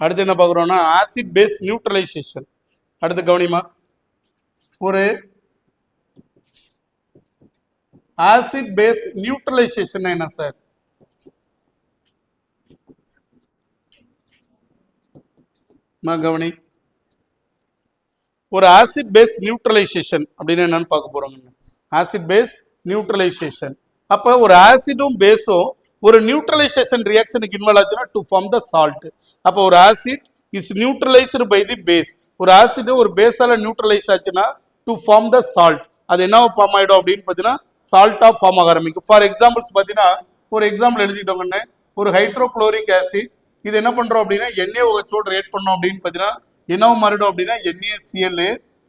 அடுத்து என்ன பார்க்குறோம்னா acid base neutralisation. அடுத்து கவனிமா, ஒரு ஆசிட் பேஸ் நியூட்ரலைசேஷன் என்ன சார்? கவனி, ஒரு ஆசிட் பேஸ் நியூட்ரலைசேஷன் அப்படின்னு என்னன்னு பார்க்க போறோங்க. Acid base neutralisation. அப்ப ஒரு ஆசிடும் பேஸும் ஒரு நியூட்ரலைசேஷன் ரியாக்ஷனுக்கு இன்வால்வ் ஆச்சுன்னா டு ஃபார்ம் த சால்ட். அப்போ ஒரு acid is neutralised by the base. ஒரு ஆசிட் ஒரு பேஸால நியூட்ரலைஸ் ஆச்சுன்னா டு ஃபார்ம் த சால்ட். அது என்ன ஃபார்ம் ஆயிடும் அப்படின்னு பார்த்தீங்கன்னா சால்ட்டா ஃபார்ம் ஆக ஆரம்பிக்கும். ஃபார் எக்ஸாம்பிள்ஸ் பார்த்தீங்கன்னா ஒரு எக்ஸாம்பிள் எழுதிட்டோங்கன்னு, ஒரு ஹைட்ரோக்ளோரிக் ஆசிட் இது என்ன பண்றோம் அப்படின்னா NaOH ரியாக்ட் பண்ணோம் அப்படின்னு பார்த்தீங்கன்னா என்னவா மாறிடும் அப்படின்னா NaCl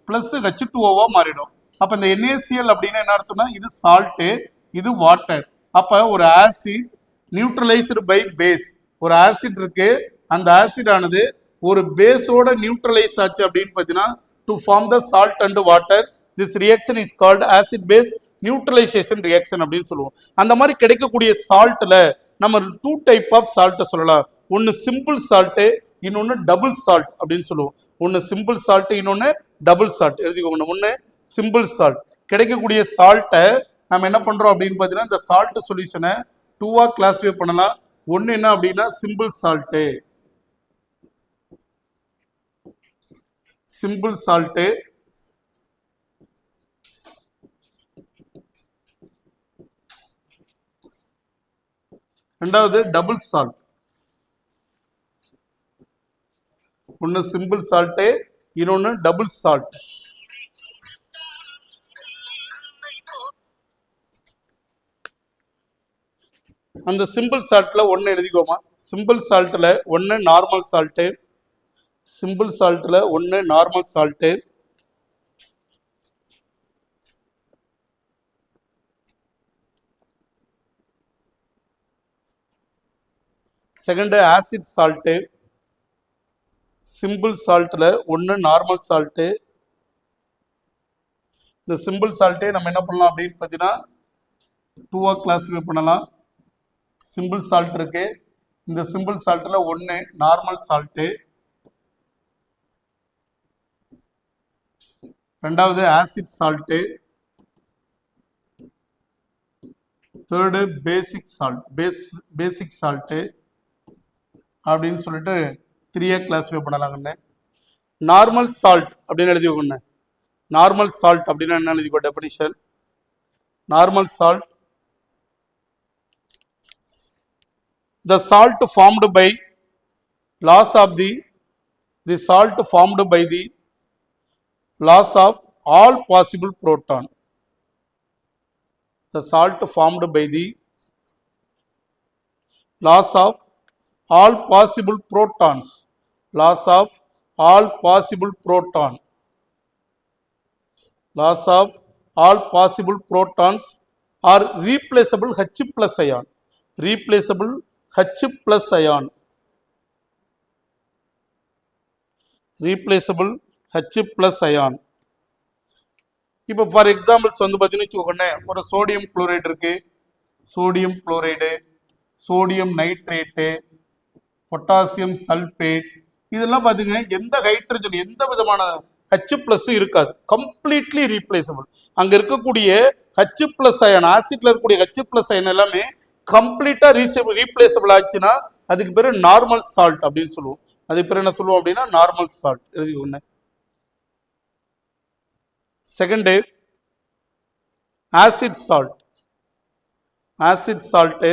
பிளஸ் H2O மாறிடும். அப்ப இந்த NaCl அப்படின்னா என்ன அர்த்தம்னா இது சால்ட், இது வாட்டர். அப்ப ஒரு ஆசிட் நியூட்ரலைஸ்டு பை பேஸ். ஒரு ஆசிட் இருக்கு, அந்த ஆசிட் ஆனது ஒரு பேஸோட நியூட்ரலைஸ் ஆச்சு அப்படின்னு பார்த்தீங்கன்னா to form the salt and water. This reaction is called acid base neutralisation reaction அப்படின்னு சொல்லுவோம். அந்த மாதிரி கிடைக்கக்கூடிய சால்ட்ல நம்ம 2 டைப் ஆஃப் சால்ட்டை சொல்லலாம். ஒன்று சிம்பிள் சால்ட்டு, இன்னொன்று டபுள் சால்ட் அப்படின்னு சொல்லுவோம். ஒன்று சிம்பிள் சால்ட், இன்னொன்று டபுள் சால்ட். எழுதிக்கோங்க. ஒன்று சிம்பிள் சால்ட். கிடைக்கக்கூடிய சால்ட்டை நம்ம என்ன பண்றோம் அப்படின்னு பார்த்தீங்கன்னா இந்த சால்ட் சொல்யூஷனை 2ஆ கிளாஸிஃபை பண்ணலாம். ஒன்று என்ன அப்படின்னா சிம்பிள் சால்ட்டு, சிம்பிள் சால்ட்டு. ரெண்டாவது டபுள் சால்ட். ஒன்று சிம்பிள் சால்ட்டு, இன்னொன்று டபுள் சால்ட். அந்த சிம்பிள் சால்ட்ல ஒன்று எழுதிக்கோமா. சிம்பிள் சால்ட்ல ஒன்று நார்மல் சால்ட்டு, சிம்பிள் சால்ட்ல ஒன்று normal salt, second acid salt. Simple சால்ட்ல ஒன்று நார்மல் சால்ட்டு. இந்த சிம்பிள் சால்ட்டே நம்ம என்ன பண்ணலாம் அப்படின்னு பார்த்தீங்கன்னா 2ஆ கிளாஸிஃபை பண்ணலாம். சிம்பிள் சால்ட் இருக்கு, இந்த சிம்பிள் சால்ட்ல ஒன்று நார்மல் சால்ட்டு, ரெண்டாவது acid salt, third basic salt, basic salt அப்படின்னு சொல்லிட்டு 3ஆ கிளாஸிஃபை பண்ணலாங்கண்ணே. நார்மல் சால்ட் அப்படின்னு எழுதிக்கோங்க. நார்மல் சால்ட் அப்படின்னா என்ன எழுதிக்கோ definition. Normal salt, the salt formed by loss of the salt formed by the loss of all possible proton. The salt formed by the loss of all possible protons. Loss of all possible proton. Loss of all possible protons are replaceable H plus ion. Replaceable H plus ion. Replaceable H plus ion. இப்போ for examples வந்து பார்த்தீங்கன்னு வச்சுக்கோங்க, ஒரு sodium chloride இருக்கு, sodium chloride, sodium nitrate, potassium sulphate. இதெல்லாம் பார்த்தீங்கன்னா எந்த hydrogen எந்த விதமான H பிளஸும் இருக்காது, கம்ப்ளீட்லி ரீப்ளேசபிள். அங்கே இருக்கக்கூடிய H பிளஸ் அயன், ஆசிட்ல இருக்கக்கூடிய H பிளஸ் அயன் எல்லாமே கம்ப்ளீட்டா ரீப்ளேசபிள் ஆச்சுன்னா அதுக்கு பேரு நார்மல் சால்ட் அப்படின்னு சொல்லுவோம். அதுக்கு பேர் என்ன சொல்லுவோம் அப்படின்னா நார்மல் சால்ட். எழுதிக்கோங்க. Second acid salt. Acid salt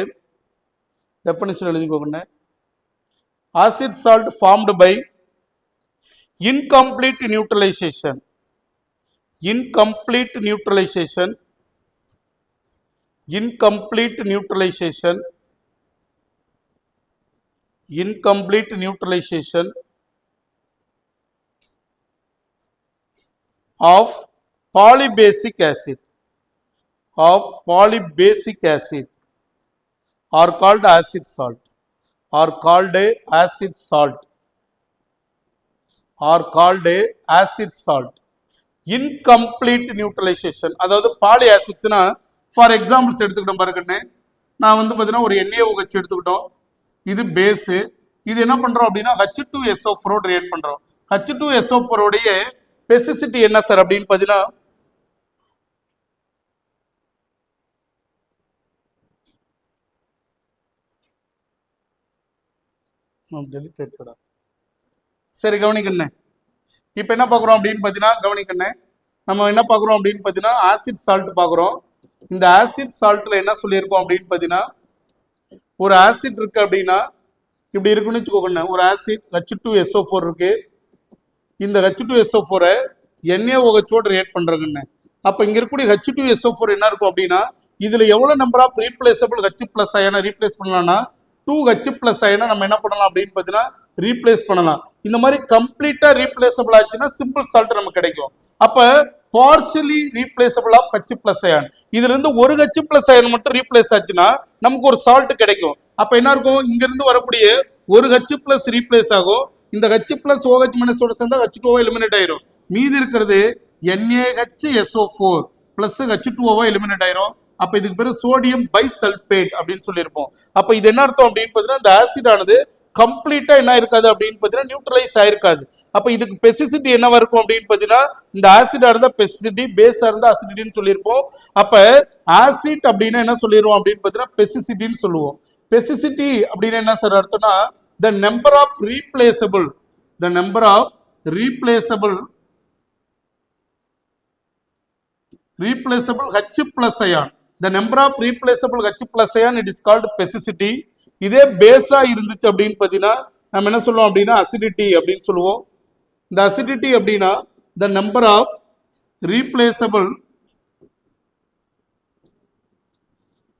definition எழுதிக்கோங்க. Acid salt formed by incomplete neutralization. Incomplete neutralization. Incomplete neutralization. Incomplete neutralization of polybasic acid. Of polybasic acid are called acid salt. Are called acid salt. Are called acid salt. Incomplete neutralization. அதாவது poly ஆசிட்ஸ்னா for examples எடுத்துக்கிட்டோம் பாருங்கண்ணே. நான் வந்து பார்த்தீங்கன்னா ஒரு NaOH எடுத்துக்கிட்டோம், இது base, இது என்ன பண்றோம் அப்படின்னா H2SO4 ரியாக்ட் பண்றோம். H2SO4 உடைய பெசிசிட்டி என்ன சார் அப்படின்னு பாத்தீங்கன்னா சரி கவனிக்கண்ணே. இப்போ என்ன பார்க்குறோம் அப்படின்னு பார்த்தீங்கன்னா கவனிக்கண்ணே, நம்ம என்ன பார்க்குறோம் அப்படின்னு பார்த்தீங்கன்னா ஆசிட் சால்ட் பார்க்குறோம். இந்த ஆசிட் சால்ட்டில் என்ன சொல்லியிருக்கோம் அப்படின்னு பார்த்தீங்கன்னா ஒரு ஆசிட் இருக்கு அப்படின்னா இப்படி இருக்குன்னு வச்சுக்கோங்க. ஒரு ஆசிட் H2SO4 இருக்கு. இந்த H2SO4 NaOH ரியாக்ட் பண்றதுன்னு. அப்போ இங்க இருக்கக்கூடிய H2SO4 என்ன இருக்கும் அப்படின்னா இதுல எவ்வளவு நம்பர் ஆஃப் ரீப்ளேசபிள் H+ அயனை ரீப்ளேஸ் பண்ணலாம்னா 2H+ அயனை நம்ம என்ன பண்ணலாம் அப்படின்னு பார்த்தீங்கன்னா ரீப்ளேஸ் பண்ணலாம். இந்த மாதிரி கம்ப்ளீட்டா ரீப்ளேசபிள் ஆச்சுன்னா சிம்பிள் சால்ட் நமக்கு கிடைக்கும். அப்ப partially replaceable of H+ ion, இதுல இருந்து ஒரு H+ அயன் மட்டும் ரீப்ளேஸ் ஆச்சுன்னா நமக்கு ஒரு சால்ட் கிடைக்கும். அப்ப என்ன இருக்கும், இங்க இருந்து வரக்கூடிய ஒரு H+ ரீப்ளேஸ் ஆகும். இந்த H+ OH- சேர்ந்தா H2O எலிமினேட் ஆயிரும். மீதி இருக்கிறது NaHSO4 பிளஸ் H2O எலிமினேட் ஆயிரும். அப்ப இதுக்கு பேரு சோடியம் பைசல்பேட் அப்படின்னு சொல்லியிருப்போம். அப்ப இது என்ன அர்த்தம் அப்படின்னு பார்த்தீங்கன்னா இந்த ஆசிட் ஆனது கம்ப்ளீட்டா என்ன இருக்காது அப்படின்னு பார்த்தீங்கன்னா நியூட்ரலைஸ் ஆயிருக்காது. அப்ப இதுக்கு பெசிசிட்டி என்னவா இருக்கும் அப்படின்னு பார்த்தீங்கன்னா இந்த ஆசிடா இருந்தா பெசிசிட்டி, பேஸா இருந்தா அசிடிட்டின்னு சொல்லியிருப்போம். அப்ப ஆசிட் அப்படின்னா என்ன சொல்லிடுவோம் அப்படின்னு பார்த்தீங்கன்னா பெசிசிட்டின்னு சொல்லுவோம். பெசிசிட்டி அப்படின்னு என்ன சார் அர்த்தம்னா the number of replaceable H+ ion, the number of replaceable H+ ion, it is called pesicity. இதே பேஸா இருந்துச்சு அப்படின்னு பார்த்தீங்கன்னா நம்ம என்ன சொல்லுவோம் அப்படின்னா அசிடிட்டி அப்படின்னு சொல்லுவோம். இந்த அசிடிட்டி அப்படின்னா the number of replaceable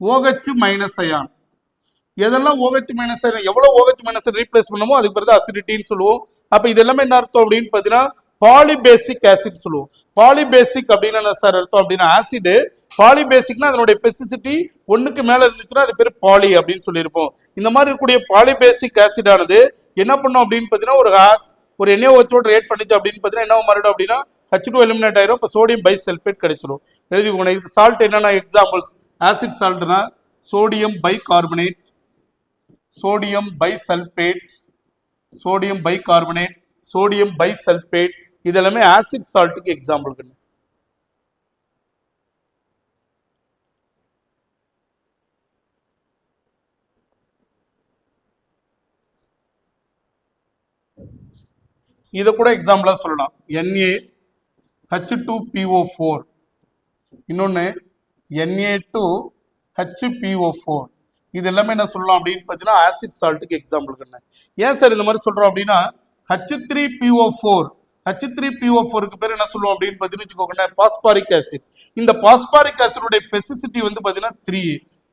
OH- ion, எதெல்லாம் OH- அயன் எவ்வளவு OH- ரீப்ளேஸ் பண்ணுமோ அதுக்கு பிறகு அசிடிட்டின்னு சொல்லுவோம். அப்ப இது எல்லாமே என்ன அர்த்தம் அப்படின்னு பார்த்தீங்கன்னா பாலிபேசிக் ஆசிட் சொல்லுவோம். பாலிபேசிக் அப்படின்னு என்ன சார் அர்த்தம் அப்படின்னா ஆசிட் பாலிபேசிக்னா அதனுடைய பெசிசிட்டி ஒன்னுக்கு மேல இருந்துச்சுன்னா அது பேர் பாலி அப்படின்னு சொல்லியிருப்போம். இந்த மாதிரி இருக்கக்கூடிய பாலிபேசிக் ஆசிட் ஆனது என்ன பண்ணும் அப்படின்னு பார்த்தீங்கன்னா ஒரு NaOH ரியாக்ட் பண்ணிச்சு அப்படின்னு பார்த்தீங்கன்னா என்ன மாறிடும் அப்படின்னா H2 எலிமினேட் ஆயிரும். இப்போ சோடியம் பைசல்பேட் கிடைச்சிடும். எழுதிக்கோங்க. இது சால்ட் என்னென்ன எக்ஸாம்பிள்ஸ், ஆசிட் சால்ட்னா sodium bicarbonate, sodium bisulphate, sodium bicarbonate, sodium bisulphate, இதெல்லாமே ஆசிட் சால்ட்டுக்கு எக்ஸாம்பிள். இத கூட எக்ஸாம்பிளா சொல்லலாம். NaH2PO4, இன்னொன்னு Na2HPO4, இது எல்லாமே என்ன சொல்லலாம் அப்படின்னு பார்த்தீங்கன்னா ஆசிட் சால்ட்டுக்கு எக்ஸாம்பிள். ஏன் சார் இந்த மாதிரி சொல்றோம் அப்படின்னா H3PO4க்கு பேர் என்ன சொல்லுவோம் அப்படின்னு பார்த்தீங்கன்னா பாஸ்பாரிக் ஆசிட். இந்த பாஸ்பாரிக் ஆசிடுடைய பெசிசிட்டி வந்து பார்த்தீங்கன்னா 3.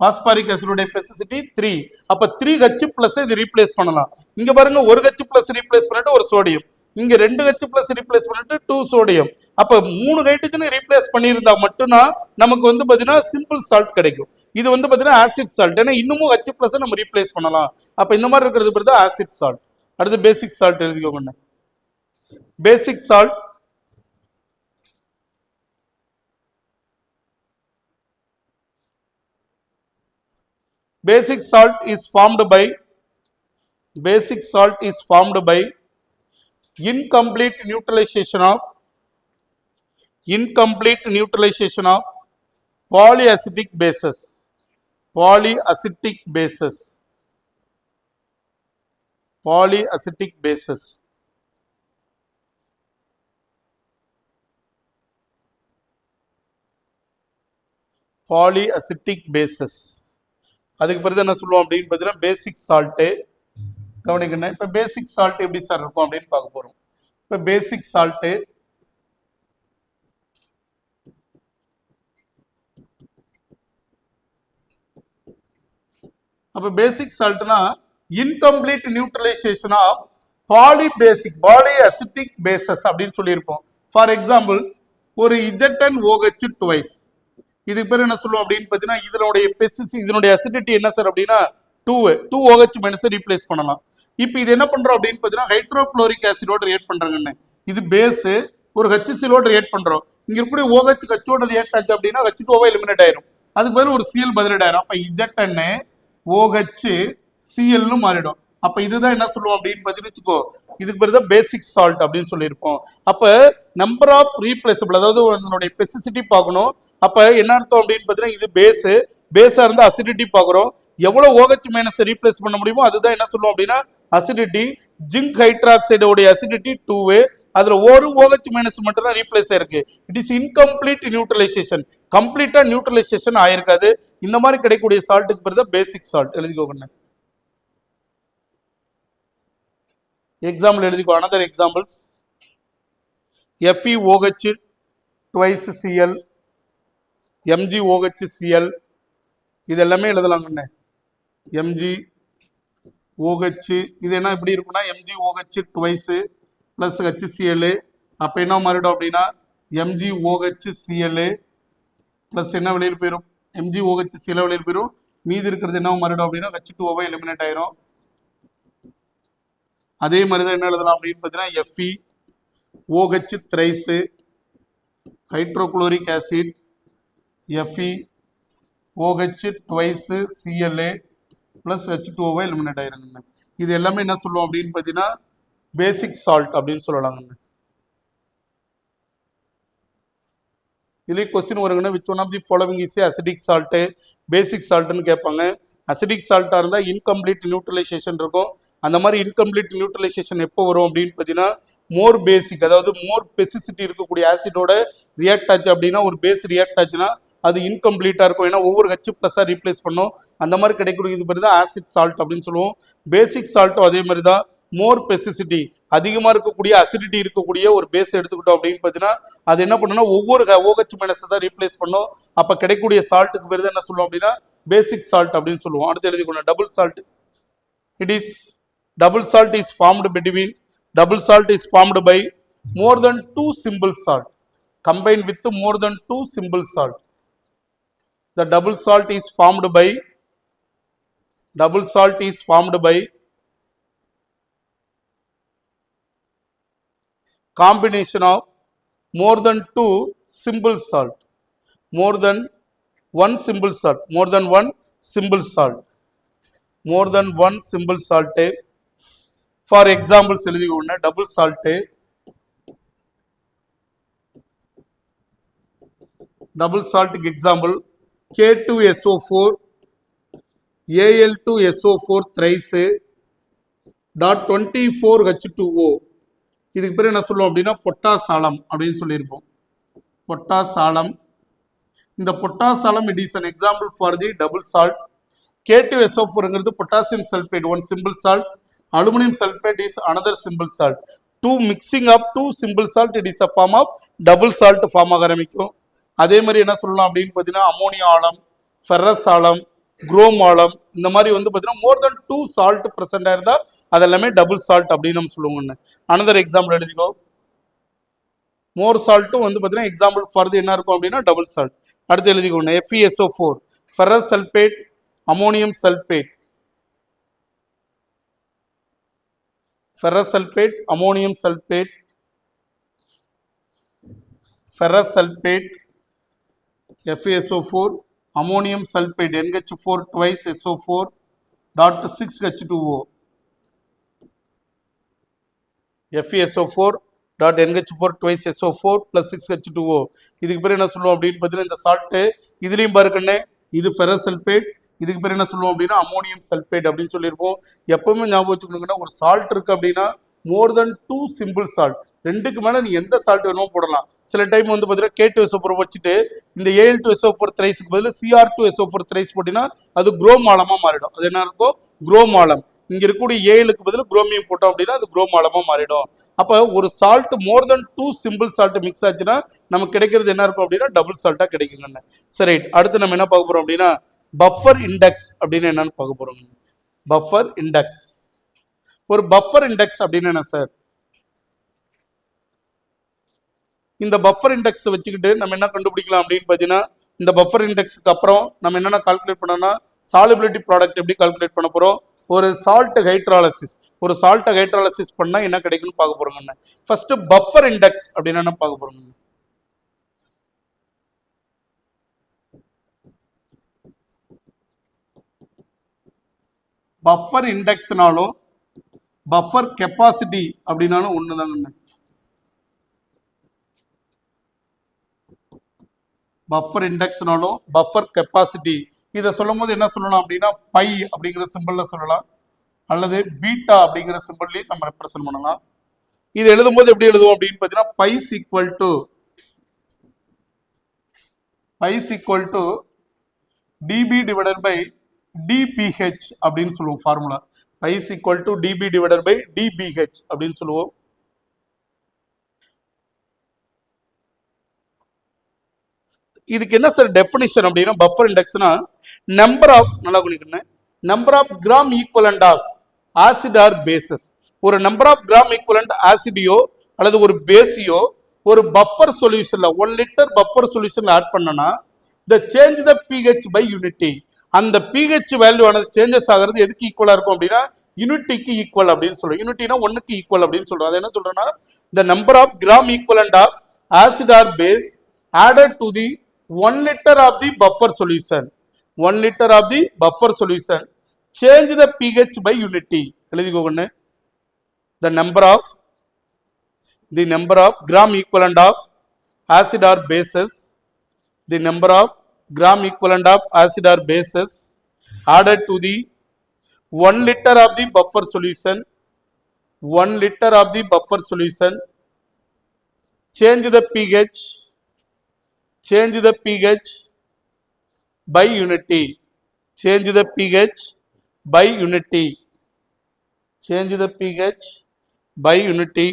பாஸ்பாரிக் ஆசிடுடைய பெசிசிட்டி 3. அப்ப 3H+ இது ரீப்ளேஸ் பண்ணலாம். இங்க பாருங்க ஒரு H+ ரீப்ளேஸ் பண்ணிட்டு ஒரு சோடியம், இங்க 2H+ ரீப்ளேஸ் பண்ணிட்டு 2 சோடியம். அப்ப 3 ஹைட்ரஜன் ரீப்ளேஸ் பண்ணியிருந்தா மட்டும்தான் நமக்கு வந்து பாத்தீங்கன்னா சிம்பிள் சால்ட் கிடைக்கும். இது வந்து பாத்தீங்கன்னா ஆசிட் சால்ட். ஏன்னா இன்னமும் H+ நம்ம ரீப்ளேஸ் பண்ணலாம். அப்ப இந்த மாதிரி இருக்கிறது பேர் தான் ஆசிட் சால்ட். அடுத்து பேசிக் சால்ட் எழுதிக்கோங்க. பேசிக் salt is formed by incomplete neutralization of polyacidic bases. அதுக்கு பிறகு என்ன சொல்லுவோம் அப்படின்னு பார்த்தீங்கன்னா பேசிக் சால்ட்டு. கவனிக்கணும். இப்போ பேசிக் சால்ட் எப்படி சார் இருக்கும் அப்படின்னு பார்க்க போறோம். இப்போ பேசிக் சால்ட்டு சால்ட்னா incomplete neutralisation of polyacidic bases அப்படின்னு சொல்லியிருப்போம். ஃபார் எக்ஸாம்பிள்ஸ் ஒரு ZnOH ட்வைஸ், இதுக்கு பேர் என்ன சொல்லுவோம் அப்படின்னு பார்த்தீங்கன்னா இதனுடைய அசிடிட்டி என்ன சார் அப்படின்னா 2OH- ரீப்ளேஸ் பண்ணலாம். இப்போ இது என்ன பண்றோம் அப்படின்னு பார்த்தீங்கன்னா ஹைட்ரோகுளோரிக் ஆசிடோட ரியாக்ட் பண்றாங்கன்னு. இது பேஸ் ஒரு HCl ரியாக்ட் பண்றோம். இங்க இருக்கக்கூடிய OH H ரியாக்ட் ஆச்சு அப்படின்னா H2O எலிமினேட் ஆயிரும். அதுக்கு பதில் ஒரு Cl பதிலீடு ஆயிரும். அப்ப ZnOH Cl மாறிடும். அப்ப இதுதான் என்ன சொல்லுவோம் அப்படின்னு பார்த்தீங்கன்னு வச்சுக்கோ, இதுக்கு பேர் தான் பேசிக் சால்ட் அப்படின்னு சொல்லியிருப்போம். அப்ப நம்பர் ஆஃப் ரீப்ளேசபிள், அதாவது அதனுடைய பெசிசிட்டி பார்க்கணும். அப்ப என்ன அர்த்தம் அப்படின்னு பார்த்தீங்கன்னா, இது பேஸா இருந்தா அசிடிட்டி பார்க்குறோம். எவ்வளவு OH மைனஸ் ரீப்ளேஸ் பண்ண முடியுமோ அதுதான் என்ன சொல்லுவோம் அப்படின்னா அசிடிட்டி. ஜிங்க் ஹைட்ராக்சைடோடைய அசிடிட்டி 2, அதுல ஒரு OH மைனஸ் மட்டும் தான் ரீப்ளேஸ் ஆயிருக்கு. இட் இஸ் இன்கம்ப்ளீட் நியூட்ரலைசேஷன், கம்ப்ளீட்டா நியூட்ரலைசேஷன் ஆயிருக்காது. இந்த மாதிரி கிடைக்கக்கூடிய சால்ட்டுக்கு பேர் தான் பேசிக் சால்ட். எழுதிக்கோங்க. எக்ஸாம்பிள் எழுதிக்கோ. Another examples: FeOH twice Cl, MgOHCl, இது எல்லாமே எழுதலாங்கண்ணே. MgOH இது என்ன இப்படி இருக்குன்னா MgOH twice plus HCl, அப்ப என்ன மாறிடும் அப்படின்னா MgOHCl பிளஸ் என்ன வெளியில் போயிடும், MgOHCl வெளியில் போயிடும். மீதி இருக்கிறது என்ன மாறிடும் அப்படின்னா H2O எலிமினேட் ஆயிரும். அதே மாதிரி தான் என்ன எழுதலாம் அப்படின்னு பார்த்தீங்கன்னா FeOH thrice hydrochloric acid, FeOH twice Cl plus H2O eliminate ஆயிருங்க. இது எல்லாமே என்ன சொல்லுவோம் அப்படின்னு பார்த்தீங்கன்னா பேசிக் சால்ட் அப்படின்னு சொல்லலாங்க. இதுலேயே கொஸ்டின் வருங்கன்னா which one of the following is acidic salt, basic சால்ட்டுன்னு கேட்பாங்க. அசிடிக் சால்ட்டாக இருந்தால் இன்கம்ப்ளீட் நியூட்ரலைசேஷன் இருக்கும். அந்த மாதிரி இன்கம்ப்ளீட் நியூட்ரலைசேஷன் எப்போ வரும் அப்படின்னு பார்த்தீங்கன்னா மோர் பேசிக், அதாவது மோர் பெசிசிட்டி இருக்கக்கூடிய ஆசிடோட ரியாக்ட் ஆச்சு அப்படின்னா, ஒரு பேஸ் ரியாக்ட் ஆச்சுன்னா அது இன்கம்ப்ளீட்டாக இருக்கும். ஏன்னா ஒவ்வொரு H+ஆக ரீப்ளேஸ் பண்ணும். அந்த மாதிரி கிடைக்கக்கூடிய இது பேர் தான் ஆசிட் சால்ட் அப்படின்னு சொல்லுவோம். பேசிக் சால்ட்டும் அதே மாதிரி தான். மோர் பெசிசிட்டி, அதிகமாக இருக்கக்கூடிய அசிடிட்டி இருக்கக்கூடிய ஒரு பேஸ் எடுத்துக்கிட்டோம் அப்படின்னு பார்த்தீங்கன்னா அது என்ன பண்ணுன்னா ஒவ்வொரு OH மைனஸ் தான் ரீப்ளேஸ் பண்ணும். அப்போ கிடைக்கக்கூடிய சால்ட்டுக்கு பேர் தான் என்ன சொல்லுவோம் அப்படின்னா பேசிக் சால்ட் அப்படின்னு சொல்லுவோம். அடுத்து எழுதிக்கணும் double salt. It is double salt is formed between, double salt is formed by more than 2 simple salt combined with more than 2 simple salt. The double salt is formed by combination of more than 2 simple salt, more than one simple salt, more than one simple salt, more than one simple salt. For example எழுதிக்கோங்க. double salt, double salt example K2SO4 Al2SO4 thrice dot 24H2O. இதுக்கு பேர் என்ன சொல்லுவோம் அப்படின்னா பொட்டாசாலம் அப்படின்னு சொல்லியிருப்போம். Potash alum. இந்த potash alum it is an example for the double salt. K2SO4ங்கிறது potassium sulphate, one simple salt. Aluminium sulphate is another simple salt. Two mixing of two simple salt, it is a form of double salt form ஆக ஆரம்பிக்கும். அதே மாதிரி என்ன சொல்லலாம் அப்படின்னு பார்த்தீங்கன்னா ammonia alum, ferrous alum, chrome alum, இந்த மாதிரி வந்து பார்த்தீங்கன்னா மோர் தென் 2 சால்ட் ப்ரெசென்டாக இருந்தால் அதெல்லாமே டபுள் சால்ட் அப்படின்னு நம்ம சொல்லுவோங்கன்னு. Another example எழுதிக்கோ. மோர் சால்ட்டும் வந்து பார்த்தீங்கன்னா எக்ஸாம்பிள் ஃபார் என்ன இருக்கும் அப்படின்னா டபுள் சால்ட். அடுத்து எழுதிக்கோங்க. FeSO4 ferrous sulphate, ammonium sulphate, ferrous sulfate, ammonium sulfate, ferrous sulfate, FeSO4, ammonium sulfate, NH4 twice SO4 dot 6H2O, FeSO4 dot NH4 twice SO4 plus 6H2O. இதுக்கு பேர் என்ன சொல்லுவோம் அப்படின்னு பார்த்தீங்கன்னா இந்த சால்ட்டு இதுலேயும் பாருக்கண்ணே, இது ஃபெரஸ் சல்பேட், இதுக்கு பேர் என்ன சொல்லுவோம் அப்படின்னா அமோனியம் சல்பேட் அப்படின்னு சொல்லியிருப்போம். எப்பவுமே ஞாபகம் வச்சுக்கணுங்கன்னா ஒரு சால்ட் இருக்கு அப்படின்னா மோர் தென் 2 சிம்பிள் சால்ட், ரெண்டுக்கு மேலே நீ எந்த சால்ட் வேணுமோ போடலாம். சில டைம் வந்து பார்த்தீங்கன்னா K2SO4 வச்சுட்டு இந்த Al2SO4 த்ரைஸுக்கு பதில் Cr2SO4 த்ரைஸ் போட்டிங்கன்னா அது குரோம் ஆலமாக மாறிடும். அது என்ன இருக்கும்? குரோம் ஆலம். இங்கே இருக்கக்கூடிய ஏழுக்கு பதில் குரோமியம் போட்டோம் அப்படின்னா அது குரோம் ஆலமாக மாறிடும். அப்போ ஒரு சால்ட் மோர் தென் 2 சிம்பிள் சால்ட் மிக்ஸ் ஆச்சுன்னா நமக்கு கிடைக்கிறது என்ன இருக்கும் அப்படின்னா டபுள் சால்ட்டாக கிடைக்குங்கண்ணே. சரி, அடுத்து நம்ம என்ன பார்க்க போகிறோம் அப்படின்னா பஃபர் இண்டெக்ஸ் அப்படின்னு என்னன்னு பார்க்க போகிறோம். Buffer index. ஒரு பஃபர் இண்டெக்ஸ் அப்படின்னு என்ன சார்? இந்த பஃபர் இண்டெக்ஸ் வச்சுக்கிட்டு நம்ம என்ன கண்டுபிடிக்கலாம் அப்படின்னு பார்த்தீங்கன்னா இந்த பஃபர் இண்டெக்ஸுக்கு அப்புறம் நம்ம என்னென்ன கால்குலேட் பண்ணோம்னா சாலிபிலிட்டி ப்ராடக்ட் எப்படி கால்குலேட் பண்ண போகிறோம், ஒரு சால்ட் ஹைட்ராலிசிஸ் பண்ணால் என்ன கிடைக்குன்னு பார்க்க போகிறோங்கண்ணே. ஃபர்ஸ்ட் பஃபர் இண்டெக்ஸ் அப்படின்னு என்ன பார்க்க போகிறோங்க. பஃபர் இண்டெக்ஸ்னாலும் பஃபர் கெப்பாசிட்டி அப்படின்னாலும் ஒண்ணுதாங்க. பஃபர் இண்டெக்ஸ்னாலும் பஃபர் கெப்பாசிட்டி. இதை சொல்லும் போது என்ன சொல்லலாம் அப்படின்னா பை அப்படிங்கிற சிம்பிள்ல சொல்லலாம், அல்லது பீட்டா அப்படிங்கிற சிம்பிள்லையும் நம்ம ரெப்ரசென்ட் பண்ணலாம். இது எழுதும் போது எப்படி எழுதுவோம் அப்படின்னு பார்த்தீங்கன்னா pi's equal to DB divided by DPH அப்படின்னு சொல்லுவோம் formula. Pi's equal to DB divided by DPH அப்படின்னு சொல்லுவோம். இதுக்கு என்ன சார் டெஃபினிஷன் அப்படின்னா பஃபர் இண்டெக்ஸ்னா number of number of gram equivalent of acid or bases. ஒரு நம்பர் ஆஃப் கிராம் ஈக்குவலண்ட் ஆசிடியோ அல்லது ஒரு பேசியோ ஒரு பஃபர் சொல்யூஷன்ல 1 லிட்டர் பஃபர் சொல்யூஷன்ல ஆட் பண்ணனா the change the pH by unity. அந்த pH வேல்யூ ஆனது சேஞ்சஸ் ஆகிறது எதுக்கு ஈக்குவலா இருக்கும் அப்படின்னா யூனிட்டிக்கு ஈக்குவல் அப்படின்னு சொல்றோம். யூனிட்டினா 1க்கு ஈக்குவல் அப்படின்னு சொல்றோம். அது என்ன சொல்றோம்னா the number of gram equivalent of acid or base added to the 1 liter of the buffer solution. 1 liter of the buffer solution change the pH by unity. எழுதிக்கோங்க. the number of gram equivalent of acid or bases, the number of gram equivalent of acid or bases added to the 1 liter of the buffer solution, 1 liter of the buffer solution, change the pH by unity, change the pH by unity, change the pH by unity.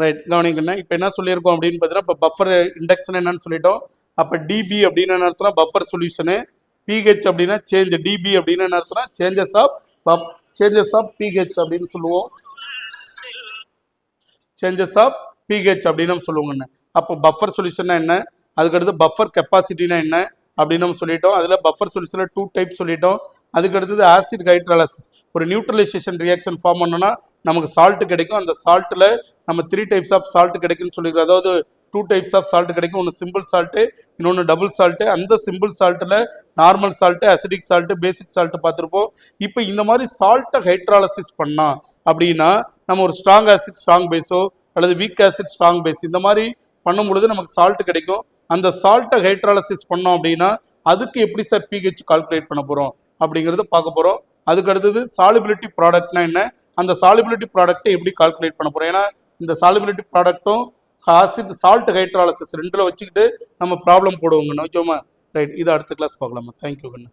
Right, கவனிக்கணும். இப்போ என்ன சொல்லியிருக்கோம் அப்படின்னு பார்த்தீங்கன்னா இப்போ buffer induction என்னன்னு சொல்லிட்டோம். அப்போ டிபி அப்படின்னு என்ன அர்த்தம், பஃபர் சொல்யூஷனு. பிஹெச் அப்படின்னா சேஞ்ச், டிபி அப்படின்னு என்ன அர்த்தம், சேஞ்சஸ் ஆஃப் பிஹெச் அப்படின்னு சொல்லுவோம். சேஞ்சஸ் ஆஃப் பிஹெச் அப்படின்னு நம்ம சொல்லுவோங்கண்ணே. அப்போ பஃபர் சொல்யூஷன்னா என்ன, அதுக்கடுத்து பஃபர் கெப்பாசிட்டினா என்ன அப்படின்னு நம்ம சொல்லிட்டோம். அதில் பஃபர் சொல்யூஷனில் 2 டைப் சொல்லிட்டோம். அதுக்கடுத்தது ஆசிட் ஹைட்ராலிசிஸ். ஒரு நியூட்ரலைசேஷன் ரியாக்ஷன் ஃபார்ம் பண்ணோன்னா நமக்கு சால்ட் கிடைக்கும். அந்த சால்ட்டில் நம்ம 3 டைப்ஸ் ஆஃப் சால்ட் கிடைக்குன்னு சொல்லிக்கிறோம். அதாவது 2 டைப்ஸ் ஆஃப் சால்ட் கிடைக்கும். ஒன்று சிம்பிள் சால்ட்டு, இன்னொன்று டபுள் சால்ட்டு. அந்த சிம்பிள் சால்ட்டில் normal salt, acidic salt, basic salt பார்த்துருப்போம். இப்போ இந்த மாதிரி சால்ட்டை ஹைட்ராலிசிஸ் பண்ணால் அப்படின்னா நம்ம ஒரு ஸ்ட்ராங் ஆசிட் ஸ்ட்ராங் பேஸோ அல்லது வீக் ஆசிட் ஸ்ட்ராங் பேஸ் இந்த மாதிரி பண்ணும் பொழுது நமக்கு சால்ட் கிடைக்கும். அந்த சால்ட்டை ஹைட்ராலிசிஸ் பண்ணோம் அப்படின்னா அதுக்கு எப்படி சார் பிஹெச் கால்குலேட் பண்ண போகிறோம் அப்படிங்கிறத பார்க்க போகிறோம். அதுக்கு அடுத்தது சாலிபிலிட்டி ப்ராடக்ட்னா என்ன, அந்த சாலிபிலிட்டி ப்ராடக்ட்டை எப்படி கால்குலேட் பண்ண போகிறோம். ஏன்னா இந்த சாலிபிலிட்டி ப்ராடக்ட்டும் ஆசிட் சால்ட் ஹைட்ராலிசிஸ் ரெண்டில் வச்சுக்கிட்டு நம்ம ப்ராப்ளம் போடுவோங்கண்ணா. ஓகேமா, ரைட், இது அடுத்த கிளாஸ் பார்க்கலாமா. தேங்க்யூ கண்ணா.